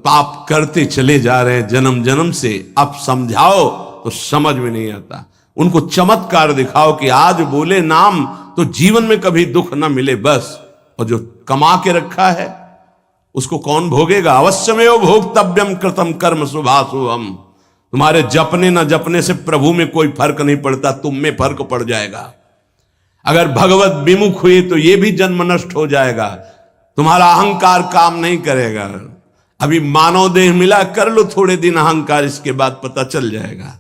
पाप करते चले जा रहे हैं जन्म जन्म से। अब समझाओ तो समझ में नहीं आता। उनको चमत्कार दिखाओ कि आज बोले नाम तो जीवन में कभी दुख ना मिले बस। और जो कमा के रखा है उसको कौन भोगेगा? अवश्यमेव भोक्तव्यम कृतम कर्म शुभाशुभम। तुम्हारे जपने ना जपने से प्रभु में कोई फर्क नहीं पड़ता, तुम में फर्क पड़ जाएगा। अगर भगवत विमुख हुए तो यह भी जन्म नष्ट हो जाएगा। तुम्हारा अहंकार काम नहीं करेगा। अभी मानव देह मिला, कर लो थोड़े दिन अहंकार, इसके बाद पता चल जाएगा।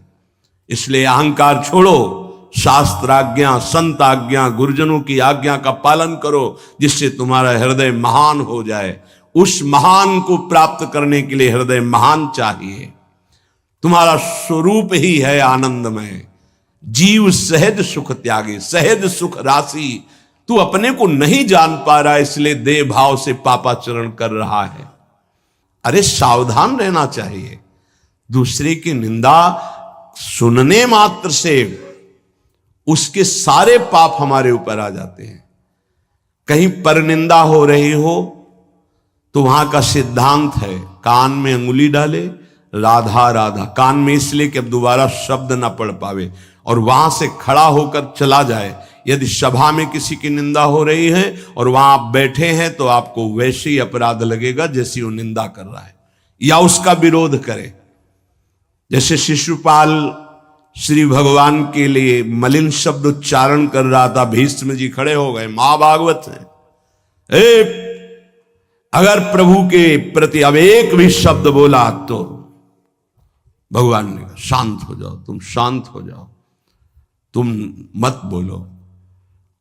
इसलिए अहंकार छोड़ो, शास्त्राज्ञा, संत आज्ञा, गुरुजनों की आज्ञा का पालन करो, जिससे तुम्हारा हृदय महान हो जाए। उस महान को प्राप्त करने के लिए हृदय महान चाहिए। तुम्हारा स्वरूप ही है आनंदमय। जीव सहज सुख त्यागे, सहज सुख राशि। तू अपने को नहीं जान पा रहा, इसलिए देह भाव से पापाचरण कर रहा है। अरे सावधान रहना चाहिए। दूसरे की निंदा सुनने मात्र से उसके सारे पाप हमारे ऊपर आ जाते हैं। कहीं पर निंदा हो रही हो तो वहां का सिद्धांत है, कान में अंगुली डाले, राधा राधा, कान में इसलिए कि अब दोबारा शब्द ना पढ़ पावे, और वहां से खड़ा होकर चला जाए। यदि सभा में किसी की निंदा हो रही है और वहां आप बैठे हैं तो आपको वैसे ही अपराध लगेगा जैसी वो निंदा कर रहा है, या उसका विरोध करे। जैसे शिशुपाल श्री भगवान के लिए मलिन शब्द उच्चारण कर रहा था, भीष्म जी खड़े हो गए, महाभागवत है, अगर प्रभु के प्रति अब एक भी शब्द बोला तो भगवान ने कहा शांत हो जाओ, तुम शांत हो जाओ, तुम मत बोलो।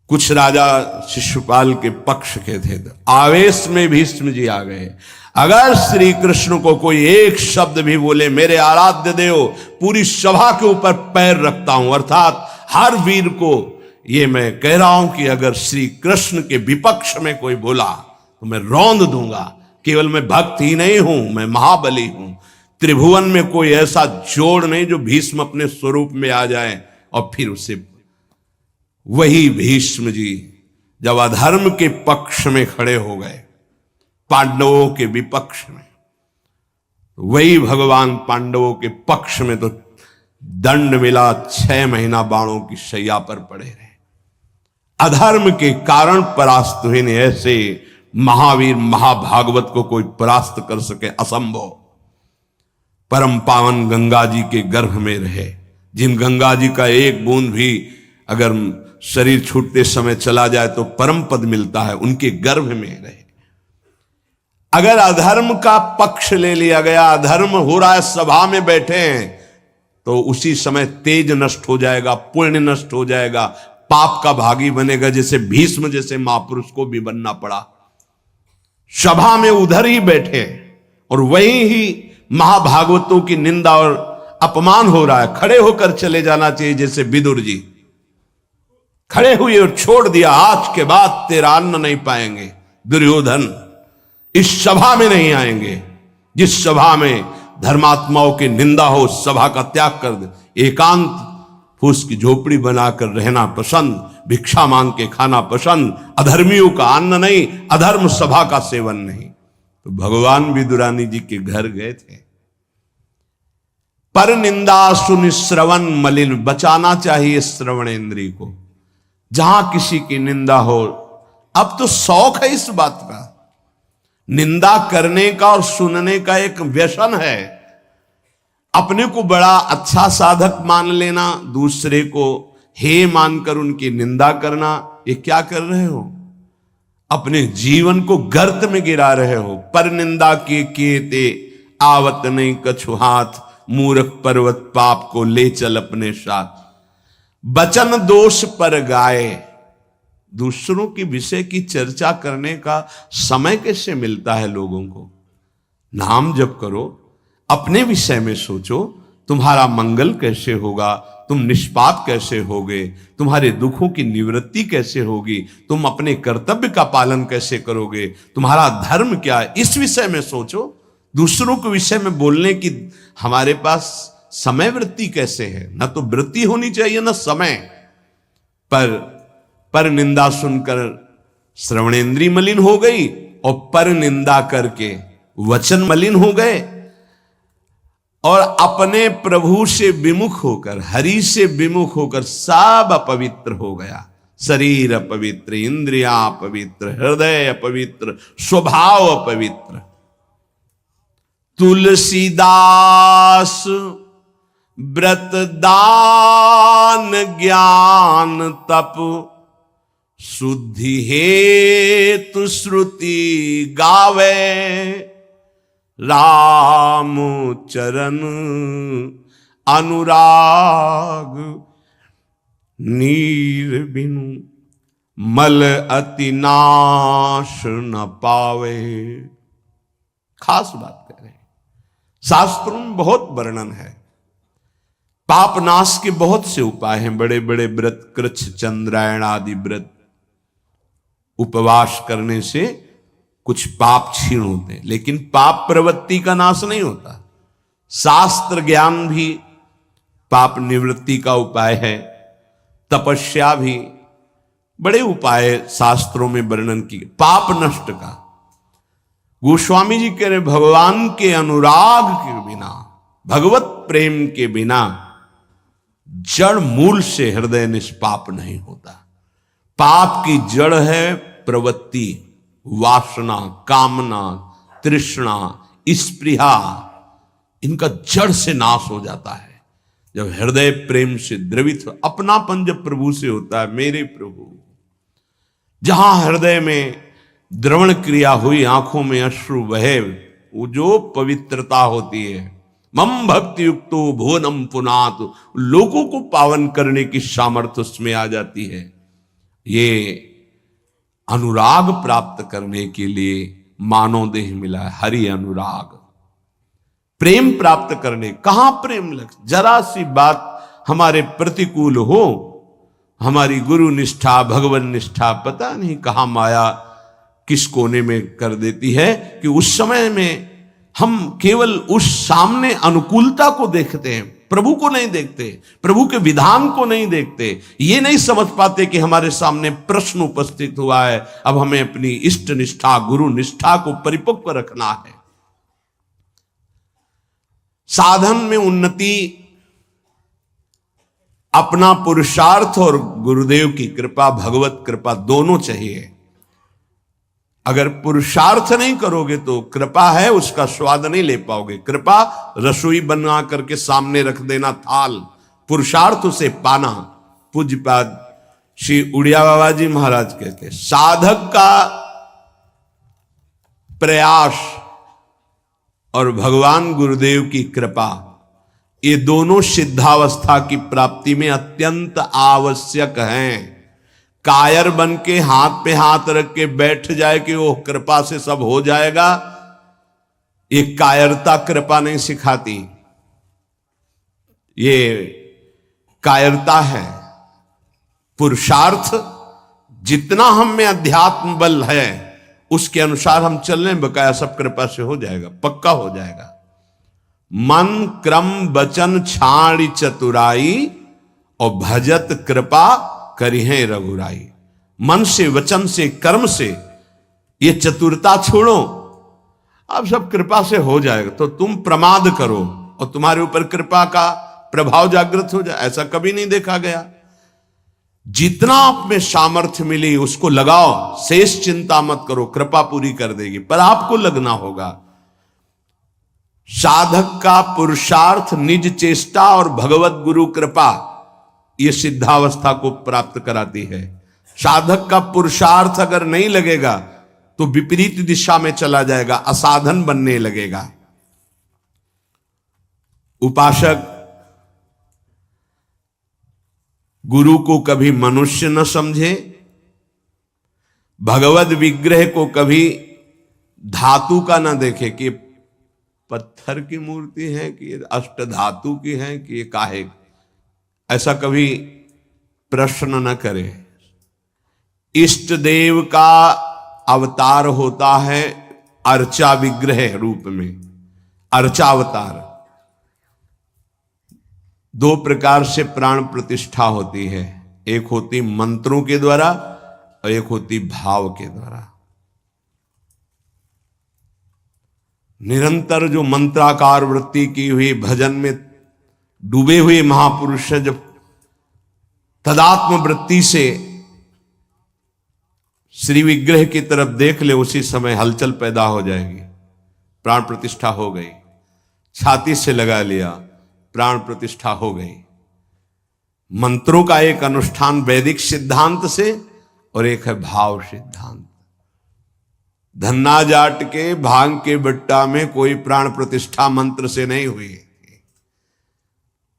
कुछ राजा शिशुपाल के पक्ष के थे, आवेश में भीष्म जी आ गए। अगर श्री कृष्ण को कोई एक शब्द भी बोले, मेरे आराध्य देव, पूरी सभा के ऊपर पैर रखता हूं। अर्थात हर वीर को ये मैं कह रहा हूं कि अगर श्री कृष्ण के विपक्ष में कोई बोला तो मैं रौंद दूंगा। केवल मैं भक्त ही नहीं हूं, मैं महाबली हूं। त्रिभुवन में कोई ऐसा जोड़ नहीं जो भीष्म अपने स्वरूप में आ जाए। और फिर उसे वही भीष्म जी जब अधर्म के पक्ष में खड़े हो गए, पांडवों के विपक्ष में, वही भगवान पांडवों के पक्ष में तो दंड मिला, 6 महीना बाणों की शैया पर पड़े रहे। अधर्म के कारण परास्त हुए ने। ऐसे महावीर महाभागवत को कोई परास्त कर सके असंभव। परम पावन गंगा जी के गर्भ में रहे, जिन गंगा जी का एक बूंद भी अगर शरीर छूटते समय चला जाए तो परम पद मिलता है, उनके गर्भ में रहे। अगर अधर्म का पक्ष ले लिया गया, अधर्म हो रहा है, सभा में बैठे हैं, तो उसी समय तेज नष्ट हो जाएगा, पुण्य नष्ट हो जाएगा, पाप का भागी बनेगा। जैसे भीष्म जैसे महापुरुष को भी बनना पड़ा। सभा में उधर ही बैठे और वहीं ही महाभागवतों की निंदा और अपमान हो रहा है। खड़े होकर चले जाना चाहिए, जैसे विदुर जी खड़े हुए और छोड़ दिया, आज के बाद तेरा अन्न नहीं पाएंगे दुर्योधन, इस सभा में नहीं आएंगे। जिस सभा में धर्मात्माओं की निंदा हो, सभा का त्याग कर दे। एकांत फूस की झोपड़ी बनाकर रहना पसंद, भिक्षा मांग के खाना पसंद, अधर्मियों का अन्न नहीं, अधर्म सभा का सेवन नहीं। तो भगवान विदुरानी जी के घर गए थे। पर निंदा सुन श्रवण मलिन, बचाना चाहिए श्रवणेंद्रिय को। जहां किसी की निंदा हो, अब तो शौक है इस बात का, निंदा करने का और सुनने का एक व्यसन है। अपने को बड़ा अच्छा साधक मान लेना, दूसरे को हे मानकर उनकी निंदा करना, ये क्या कर रहे हो? अपने जीवन को गर्त में गिरा रहे हो। पर निंदा के ते आवत नहीं कछु हाथ, मूर्ख पर्वत पाप को ले चल अपने साथ। बचन दोष पर गाए, दूसरों की विषय की चर्चा करने का समय कैसे मिलता है लोगों को? नाम जप करो, अपने विषय में सोचो, तुम्हारा मंगल कैसे होगा, तुम निष्पाप कैसे होगे, तुम्हारे दुखों की निवृत्ति कैसे होगी, तुम अपने कर्तव्य का पालन कैसे करोगे, तुम्हारा धर्म क्या है, इस विषय में सोचो। दूसरों के विषय में बोलने की हमारे पास समय वृत्ति कैसे है? ना तो वृत्ति होनी चाहिए ना समय। पर निंदा सुनकर श्रवणेंद्रिय मलिन हो गई, और पर निंदा करके वचन मलिन हो गए और अपने प्रभु से विमुख होकर, हरि से विमुख होकर सब अपवित्र हो गया। शरीर अपवित्र, इंद्रियां अपवित्र, हृदय अपवित्र, स्वभाव अपवित्र। तुलसीदास व्रत दान ज्ञान तप शुद्धि हेतु श्रुति गावे, राम चरण अनुराग नीर बिनु मल अति नाश न पावे। खास बात कह रहे हैं, शास्त्रों में बहुत वर्णन है। पाप नाश के बहुत से उपाय हैं, बड़े बड़े व्रत, कृच्छ चंद्रायण आदि व्रत, उपवास करने से कुछ पाप क्षीण होते हैं, लेकिन पाप प्रवृत्ति का नाश नहीं होता। शास्त्र ज्ञान भी पाप निवृत्ति का उपाय है, तपस्या भी, बड़े उपाय शास्त्रों में वर्णन किए पाप नष्ट का। गोस्वामी जी कह रहे भगवान के अनुराग के बिना, भगवत प्रेम के बिना जड़ मूल से हृदय निष्पाप नहीं होता। पाप की जड़ है प्रवृत्ति, वासना, कामना, तृष्णा, स्पृहा, इनका जड़ से नाश हो जाता है जब हृदय प्रेम से द्रवित। अपनापन जब प्रभु से होता है, मेरे प्रभु, जहां हृदय में द्रवण क्रिया हुई, आंखों में अश्रु बहे, वो जो पवित्रता होती है, मम भक्ति युक्तो भुवनम पुनात, लोगों को पावन करने की सामर्थ्य उसमें आ जाती है। ये अनुराग प्राप्त करने के लिए मानव देह मिला है, हरि अनुराग। प्रेम प्राप्त करने, कहां प्रेम लग, जरा सी बात हमारे प्रतिकूल हो, हमारी गुरु निष्ठा, भगवान निष्ठा, पता नहीं कहां माया किस कोने में कर देती है कि उस समय में हम केवल उस सामने अनुकूलता को देखते हैं, प्रभु को नहीं देखते, प्रभु के विधान को नहीं देखते। ये नहीं समझ पाते कि हमारे सामने प्रश्न उपस्थित हुआ है, अब हमें अपनी इष्ट निष्ठा, गुरु निष्ठा को परिपक्व रखना है। साधन में उन्नति अपना पुरुषार्थ और गुरुदेव की कृपा, भगवत कृपा दोनों चाहिए। अगर पुरुषार्थ नहीं करोगे तो कृपा है उसका स्वाद नहीं ले पाओगे। कृपा रसोई बना करके सामने रख देना थाल, पुरुषार्थ उसे पाना। पूज्यपाद श्री उड़िया बाबा जी महाराज कहते हैं, साधक का प्रयास और भगवान गुरुदेव की कृपा, ये दोनों सिद्धावस्था की प्राप्ति में अत्यंत आवश्यक हैं। कायर बन के हाथ पे हाथ रख के बैठ जाए कि वो कृपा से सब हो जाएगा, ये कायरता कृपा नहीं सिखाती, ये कायरता है। पुरुषार्थ जितना हम में अध्यात्म बल है उसके अनुसार हम चल रहे, बकाया सब कृपा से हो जाएगा, पक्का हो जाएगा। मन क्रम वचन छाड़ी चतुराई और भजत कृपा करी है रघुराई। मन से, वचन से, कर्म से ये चतुरता छोड़ो, अब सब कृपा से हो जाएगा। तो तुम प्रमाद करो और तुम्हारे ऊपर कृपा का प्रभाव जागृत हो जाए, ऐसा कभी नहीं देखा गया। जितना आप में सामर्थ्य मिली उसको लगाओ, शेष चिंता मत करो, कृपा पूरी कर देगी, पर आपको लगना होगा। साधक का पुरुषार्थ, निज चेष्टा और भगवत गुरु कृपा, ये सिद्धावस्था को प्राप्त कराती है। साधक का पुरुषार्थ अगर नहीं लगेगा तो विपरीत दिशा में चला जाएगा, असाधन बनने लगेगा। उपासक गुरु को कभी मनुष्य न समझे, भगवत विग्रह को कभी धातु का न देखे कि पत्थर की मूर्ति है कि अष्ट धातु की है कि ये काहे, ऐसा कभी प्रश्न न करे। इष्ट देव का अवतार होता है अर्चा विग्रह रूप में, अर्चावतार। दो प्रकार से प्राण प्रतिष्ठा होती है, एक होती मंत्रों के द्वारा और एक होती भाव के द्वारा। निरंतर जो मंत्राकार वृत्ति की हुई भजन में डूबे हुए महापुरुष है, जब तदात्म वृत्ति से श्री विग्रह की तरफ देख ले, उसी समय हलचल पैदा हो जाएगी। प्राण प्रतिष्ठा हो गई, छाती से लगा लिया, प्राण प्रतिष्ठा हो गई। मंत्रों का एक अनुष्ठान वैदिक सिद्धांत से और एक है भाव सिद्धांत। धन्ना जाट के भांग के बट्टा में कोई प्राण प्रतिष्ठा मंत्र से नहीं हुई,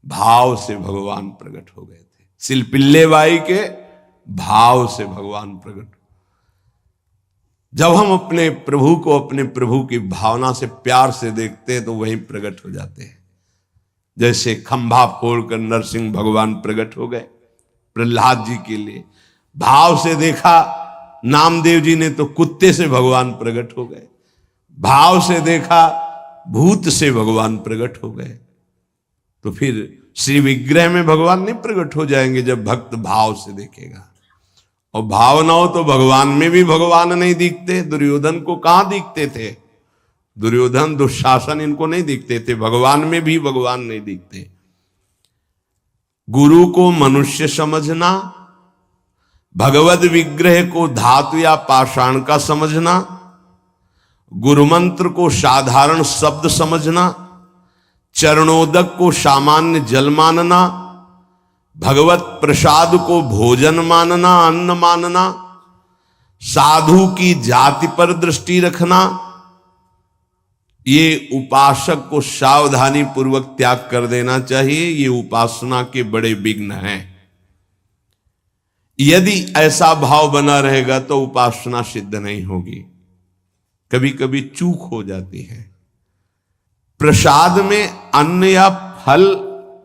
भाव से भगवान प्रकट हो गए थे। सिलपिल्ले बाई के भाव से भगवान प्रकट। जब हम अपने प्रभु को अपने प्रभु की भावना से प्यार से देखते हैं तो वहीं प्रकट हो जाते हैं। जैसे खंभा फोड़कर नरसिंह भगवान प्रकट हो गए प्रहलाद जी के लिए, भाव से देखा नामदेव जी ने तो कुत्ते से भगवान प्रकट हो गए, भाव से देखा भूत से भगवान प्रकट हो गए। तो फिर श्री विग्रह में भगवान नहीं प्रकट हो जाएंगे जब भक्त भाव से देखेगा। और भाव ना हो तो भगवान में भी भगवान नहीं दिखते। दुर्योधन को कहां दिखते थे? दुर्योधन दुशासन इनको नहीं दिखते थे, भगवान में भी भगवान नहीं दिखते। गुरु को मनुष्य समझना, भगवद विग्रह को धातु या पाषाण का समझना, गुरु मंत्र को साधारण शब्द समझना, चरणोदक को सामान्य जल मानना, भगवत प्रसाद को भोजन मानना, अन्न मानना, साधु की जाति पर दृष्टि रखना, ये उपासक को सावधानी पूर्वक त्याग कर देना चाहिए। ये उपासना के बड़े विघ्न हैं। यदि ऐसा भाव बना रहेगा तो उपासना सिद्ध नहीं होगी। कभी कभी चूक हो जाती है। प्रसाद में अन्न या फल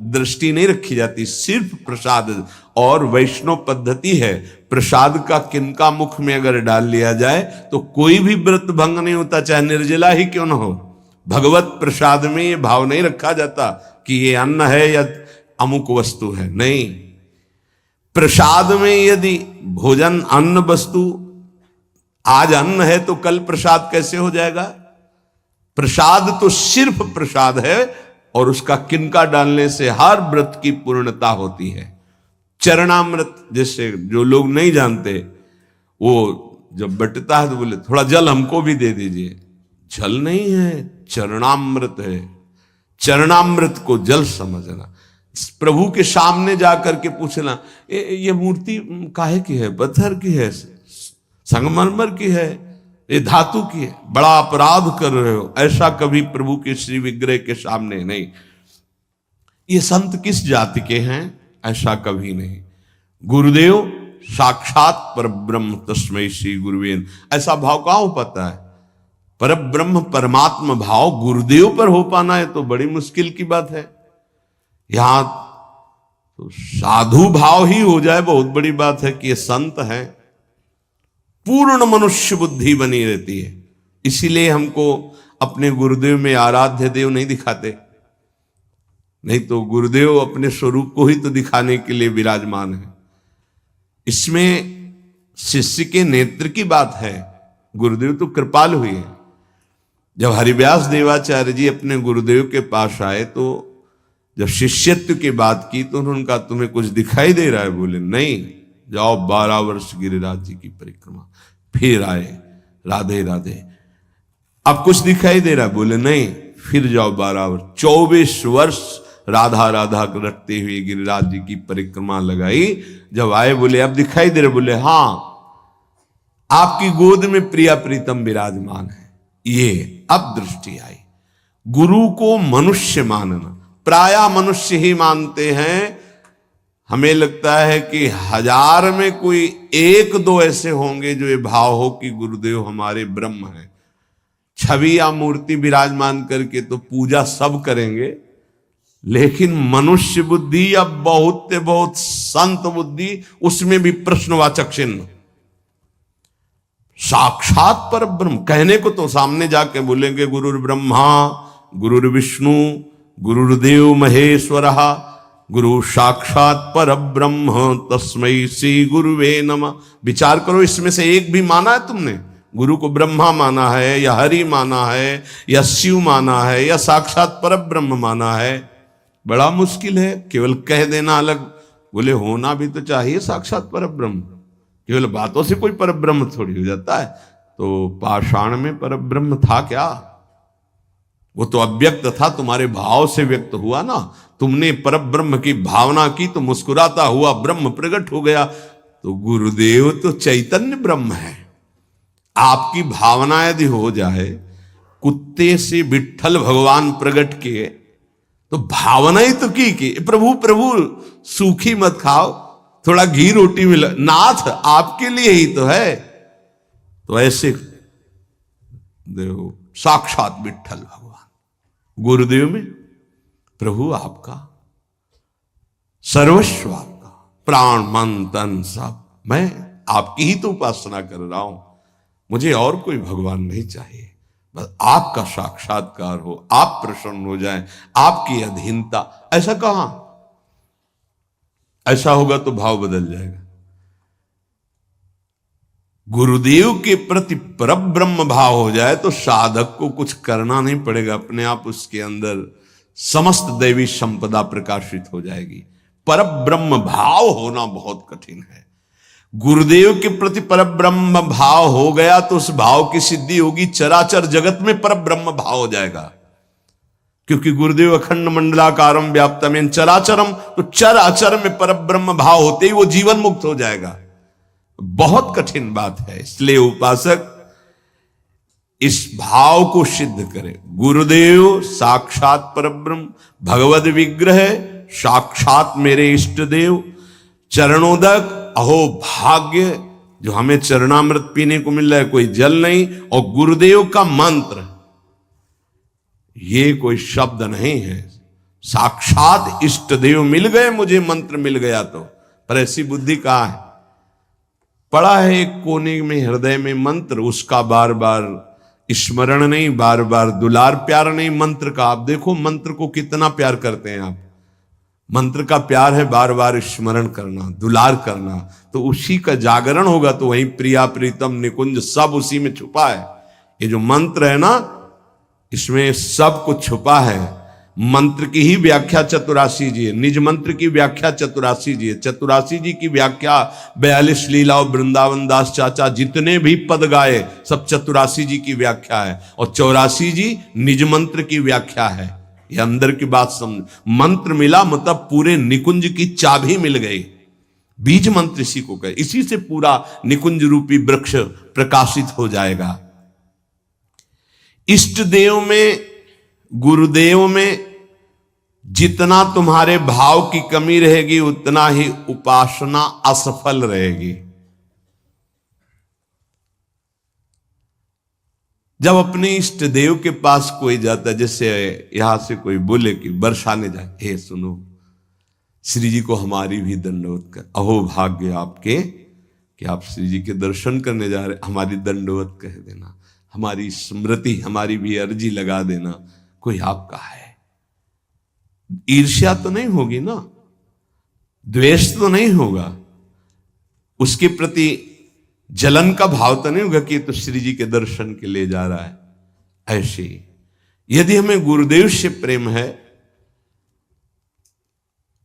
दृष्टि नहीं रखी जाती, सिर्फ प्रसाद। और वैष्णव पद्धति है, प्रसाद का किनका मुख में अगर डाल लिया जाए तो कोई भी व्रत भंग नहीं होता, चाहे निर्जला ही क्यों न हो। भगवत प्रसाद में ये भाव नहीं रखा जाता कि ये अन्न है या अमुक वस्तु है, नहीं। प्रसाद में यदि भोजन अन्न वस्तु, आज अन्न है तो कल प्रसाद कैसे हो जाएगा? प्रसाद तो सिर्फ प्रसाद है और उसका किनका डालने से हर व्रत की पूर्णता होती है। चरणामृत, जैसे जो लोग नहीं जानते, वो जब बटता है तो बोले थोड़ा जल हमको भी दे दीजिए। जल नहीं है, चरणामृत है। चरणामृत को जल समझना, प्रभु के सामने जाकर के पूछना ये मूर्ति काहे की है? पत्थर की है, संगमरमर की है, ये धातु की है, बड़ा अपराध कर रहे हो। ऐसा कभी प्रभु के श्री विग्रह के सामने नहीं। ये संत किस जाति के हैं? ऐसा कभी नहीं। गुरुदेव साक्षात परब्रह्म तस्मै श्री गुरुवे, ऐसा भाव कहां हो पाता है? परब्रह्म परमात्मा भाव गुरुदेव पर हो पाना है तो बड़ी मुश्किल की बात है। यहां तो साधु भाव ही हो जाए बहुत बड़ी बात है कि ये संत है। पूर्ण मनुष्य बुद्धि बनी रहती है। इसीलिए हमको अपने गुरुदेव में आराध्य देव नहीं दिखाते, नहीं तो गुरुदेव अपने स्वरूप को ही तो दिखाने के लिए विराजमान है। इसमें शिष्य के नेत्र की बात है। गुरुदेव तो कृपाल हुए हैं। जब हरिव्यास देवाचार्य जी अपने गुरुदेव के पास आए तो जब शिष्यत्व की बात की तो उन्होंने कहा तुम्हें कुछ दिखाई दे रहा है? बोले नहीं, जाओ 12 वर्ष गिरिराज जी की परिक्रमा। फिर आए, राधे राधे। अब कुछ दिखाई दे रहा है? बोले नहीं, फिर जाओ 12 वर्ष। 24 वर्ष राधा राधा रटते हुए गिरिराज जी की परिक्रमा लगाई। जब आए बोले अब दिखाई दे रहे? बोले हाँ, आपकी गोद में प्रिया प्रीतम विराजमान है। ये अब दृष्टि आई। गुरु को मनुष्य मानना, प्रायः मनुष्य ही मानते हैं। हमें लगता है कि 1000 में कोई 1-2 ऐसे होंगे जो ये भाव हो कि गुरुदेव हमारे ब्रह्म हैं। छवि या मूर्ति विराजमान करके तो पूजा सब करेंगे, लेकिन मनुष्य बुद्धि या बहुत संत बुद्धि, उसमें भी प्रश्नवाचक चिन्ह। साक्षात पर ब्रह्म कहने को तो सामने जाके बोलेंगे गुरुर ब्रह्मा गुरुर विष्णु गुरुर्देव महेश्वरः गुरु साक्षात पर ब्रह्म तस्मै श्री गुरुवे नमः। विचार करो, इसमें से एक भी माना है तुमने? गुरु को ब्रह्मा माना है या हरि माना है या शिव माना है या साक्षात परब्रह्म माना है, बड़ा मुश्किल है। केवल कह देना अलग, बोले होना भी तो चाहिए साक्षात परब्रह्म। केवल बातों से कोई परब्रह्म थोड़ी हो जाता है। तो पाषाण में परब्रह्म था क्या? वो तो अव्यक्त था, तुम्हारे भाव से व्यक्त हुआ ना। तुमने परब्रह्म की भावना की तो मुस्कुराता हुआ ब्रह्म प्रकट हो गया। तो गुरुदेव तो चैतन्य ब्रह्म है। आपकी भावना यदि हो जाए, कुत्ते से विट्ठल भगवान प्रकट किए, तो भावना ही तो की कि प्रभु प्रभु सूखी मत खाओ, थोड़ा घी रोटी मिला, नाथ आपके लिए ही तो है। तो ऐसे देखो साक्षात विट्ठल भगवान गुरुदेव में, प्रभु आपका सर्वस्व, आपका प्राण मन तन सब, मैं आपकी ही तो उपासना कर रहा हूं, मुझे और कोई भगवान नहीं चाहिए। बस आपका साक्षात्कार हो, आप प्रसन्न हो जाएं, आपकी अधीनता। ऐसा कहां? ऐसा होगा तो भाव बदल जाएगा। गुरुदेव के प्रति परब्रह्म भाव हो जाए तो साधक को कुछ करना नहीं पड़ेगा, अपने आप उसके अंदर समस्त दैवी संपदा प्रकाशित हो जाएगी। परब्रह्म भाव होना बहुत कठिन है। गुरुदेव के प्रति परब्रह्म भाव हो गया तो उस भाव की सिद्धि होगी, चराचर जगत में परब्रह्म भाव हो जाएगा। क्योंकि गुरुदेव अखंड मंडलाकारम व्याप्तम चराचरम, तो चराचर में परब्रह्म भाव होते ही वो जीवन मुक्त हो जाएगा। बहुत कठिन बात है। इसलिए उपासक इस भाव को सिद्ध करे। गुरुदेव साक्षात परब्रह्म, भगवद विग्रह, साक्षात मेरे इष्ट देव, चरणोदक, अहो भाग्य जो हमें चरणामृत पीने को मिल रहा है, कोई जल नहीं, और गुरुदेव का मंत्र, ये कोई शब्द नहीं है। साक्षात इष्ट देव मिल गए, मुझे मंत्र मिल गया तो। पर ऐसी बुद्धि कहां है? पड़ा है एक कोने में हृदय में मंत्र, उसका बार बार स्मरण नहीं, बार बार दुलार प्यार नहीं मंत्र का। आप देखो मंत्र को कितना प्यार करते हैं आप। मंत्र का प्यार है बार बार स्मरण करना, दुलार करना, तो उसी का जागरण होगा। तो वहीं प्रिया प्रीतम निकुंज सब उसी में छुपा है। ये जो मंत्र है ना, इसमें सब कुछ छुपा है। मंत्र की ही व्याख्या चतुरासी जी है, निज मंत्र की व्याख्या चतुरासी जी है। चतुरासी जी की व्याख्या 42 लीला और वृंदावन दास चाचा जितने भी पद गाए सब चतुरासी जी की व्याख्या है, और 84 जी निज मंत्र की व्याख्या है। ये अंदर की बात समझ। मंत्र मिला मतलब पूरे निकुंज की चाबी मिल गई। बीज मंत्र इसी को कहे, इसी से पूरा निकुंज रूपी वृक्ष प्रकाशित हो जाएगा। इष्ट देव में, गुरुदेव में जितना तुम्हारे भाव की कमी रहेगी उतना ही उपासना असफल रहेगी। जब अपने इष्ट देव के पास कोई जाता है, जैसे यहां से कोई बोले कि बरसाने जाए, हे सुनो श्री जी को हमारी भी दंडवत कर, अहो भाग्य आपके कि आप श्री जी के दर्शन करने जा रहे, हमारी दंडवत कह देना, हमारी स्मृति, हमारी भी अर्जी लगा देना। कोई आपका है, ईर्ष्या तो नहीं होगी ना, द्वेष तो नहीं होगा, उसके प्रति जलन का भाव तो नहीं होगा कि तो श्री जी के दर्शन के लिए जा रहा है। ऐसे यदि हमें गुरुदेव से प्रेम है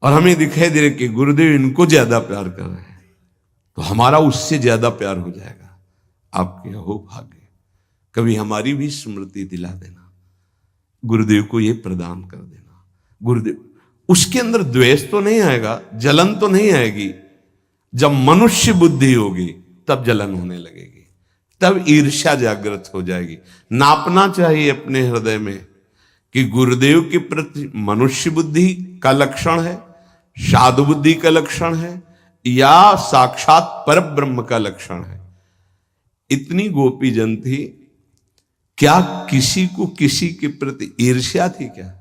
और हमें दिखाई दे रहा कि गुरुदेव इनको ज्यादा प्यार कर रहे हैं, तो हमारा उससे ज्यादा प्यार हो जाएगा। आपके हो भाग्य, कभी हमारी भी स्मृति दिला देना, गुरुदेव को ये प्रदान कर देना। गुरुदेव, उसके अंदर द्वेष तो नहीं आएगा, जलन तो नहीं आएगी। जब मनुष्य बुद्धि होगी तब जलन होने लगेगी, तब ईर्ष्या जागृत हो जाएगी। नापना चाहिए अपने हृदय में कि गुरुदेव के प्रति मनुष्य बुद्धि का लक्षण है, साधु बुद्धि का लक्षण है, या साक्षात परब्रह्म का लक्षण है। इतनी गोपी जन थी, क्या किसी को किसी के प्रति ईर्ष्या थी क्या?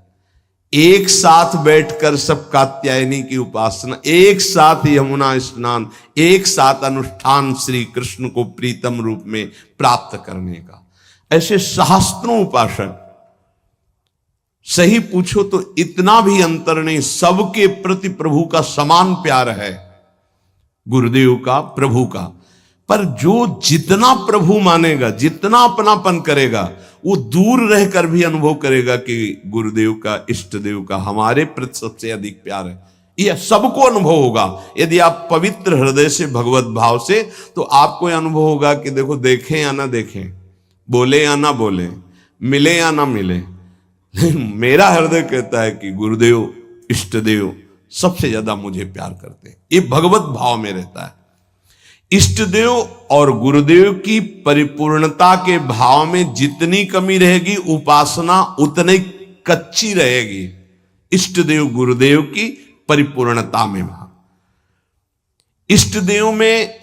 एक साथ बैठकर सब कात्यायनी की उपासना, एक साथ यमुना स्नान, एक साथ अनुष्ठान श्री कृष्ण को प्रीतम रूप में प्राप्त करने का। ऐसे सहस्त्रों उपासक, सही पूछो तो इतना भी अंतर नहीं, सबके प्रति प्रभु का समान प्यार है, गुरुदेव का, प्रभु का। पर जो जितना प्रभु मानेगा, जितना अपनापन करेगा, वो दूर रहकर भी अनुभव करेगा कि गुरुदेव का, इष्ट देव का हमारे प्रति सबसे अधिक प्यार है। यह सबको अनुभव होगा। यदि आप पवित्र हृदय से, भगवत भाव से, तो आपको यह अनुभव होगा कि देखो, देखें या ना देखें, बोले या ना बोले, मिले या ना मिले, मेरा हृदय कहता है कि गुरुदेव, इष्ट देव सबसे ज्यादा मुझे प्यार करते हैं। ये भगवत भाव में रहता है। इष्ट देव और गुरुदेव की परिपूर्णता के भाव में जितनी कमी रहेगी, उपासना उतनी कच्ची रहेगी। इष्ट देव गुरुदेव की परिपूर्णता में भाव, इष्ट देव में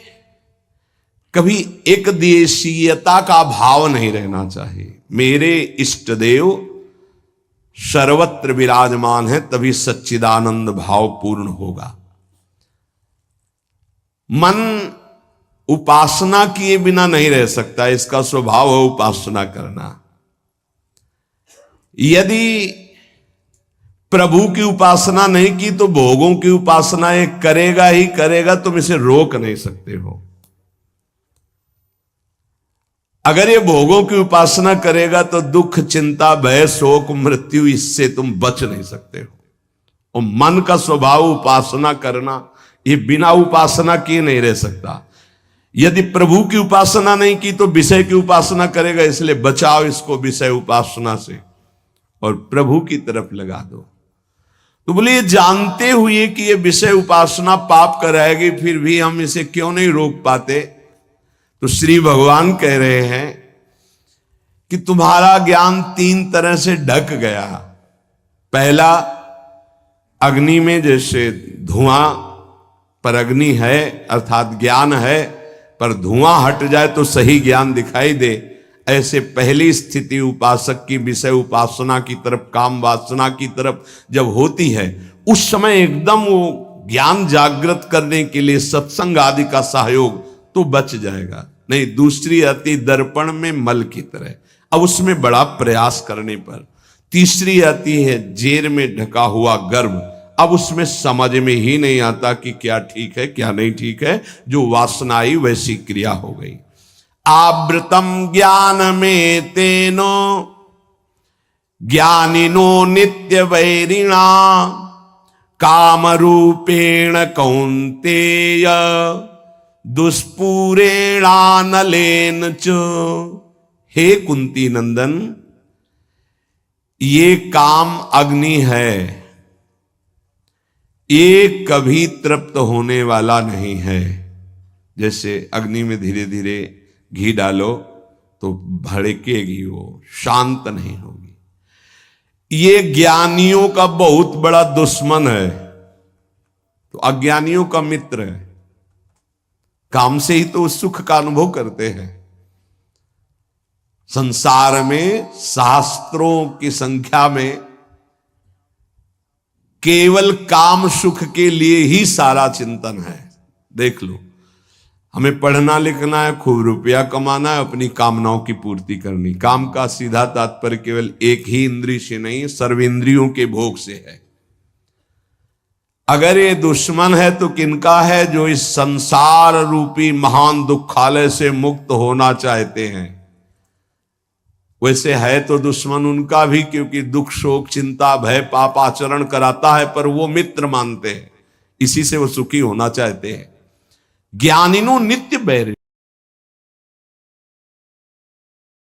कभी एक देशीयता का भाव नहीं रहना चाहिए। मेरे इष्ट देव सर्वत्र विराजमान है, तभी सच्चिदानंद भाव पूर्ण होगा। मन उपासना किए बिना नहीं रह सकता, इसका स्वभाव है उपासना करना। यदि प्रभु की उपासना नहीं की तो भोगों की उपासना ये करेगा ही करेगा, तुम इसे रोक नहीं सकते हो। अगर ये भोगों की उपासना करेगा तो दुख, चिंता, भय, शोक, मृत्यु, इससे तुम बच नहीं सकते हो। और मन का स्वभाव उपासना करना, ये बिना उपासना किए नहीं रह सकता। यदि प्रभु की उपासना नहीं की तो विषय की उपासना करेगा, इसलिए बचाओ इसको विषय उपासना से और प्रभु की तरफ लगा दो। तो बोले, ये जानते हुए कि ये विषय उपासना पाप कराएगी, फिर भी हम इसे क्यों नहीं रोक पाते? तो श्री भगवान कह रहे हैं कि तुम्हारा ज्ञान तीन तरह से ढक गया। पहला, अग्नि में जैसे धुआं पर अग्नि है, अर्थात ज्ञान है, पर धुआं हट जाए तो सही ज्ञान दिखाई दे, ऐसे पहली स्थिति उपासक की विषय उपासना की तरफ, काम वासना की तरफ जब होती है, उस समय एकदम वो ज्ञान जागृत करने के लिए सत्संग आदि का सहयोग तो बच जाएगा। नहीं, दूसरी आती दर्पण में मल की तरह, अब उसमें बड़ा प्रयास करने पर। तीसरी आती है जेर में ढका हुआ गर्भ, अब उसमें समझ में ही नहीं आता कि क्या ठीक है क्या नहीं ठीक है, जो वासना आई वैसी क्रिया हो गई। आवृतम ज्ञान में तेनो ज्ञानिनो नित्य वैरिणा काम रूपेण कौन्तेय दुष्पूरेणानलेन च। हे कुंती नंदन, ये काम अग्नि है, ये कभी तृप्त होने वाला नहीं है। जैसे अग्नि में धीरे धीरे घी डालो तो भड़केगी, वो शांत नहीं होगी। ये ज्ञानियों का बहुत बड़ा दुश्मन है, तो अज्ञानियों का मित्र है। काम से ही तो सुख का अनुभव करते हैं। संसार में शास्त्रों की संख्या में केवल काम सुख के लिए ही सारा चिंतन है। देख लो, हमें पढ़ना लिखना है, खूब रुपया कमाना है, अपनी कामनाओं की पूर्ति करनी। काम का सीधा तात्पर्य केवल एक ही इंद्रिय से नहीं, सर्वेंद्रियों के भोग से है। अगर ये दुश्मन है तो किनका है? जो इस संसार रूपी महान दुखालय से मुक्त होना चाहते हैं। वैसे है तो दुश्मन उनका भी, क्योंकि दुख, शोक, चिंता, भय, पाप आचरण कराता है, पर वो मित्र मानते हैं, इसी से वो सुखी होना चाहते हैं। ज्ञानिनो नित्य बैर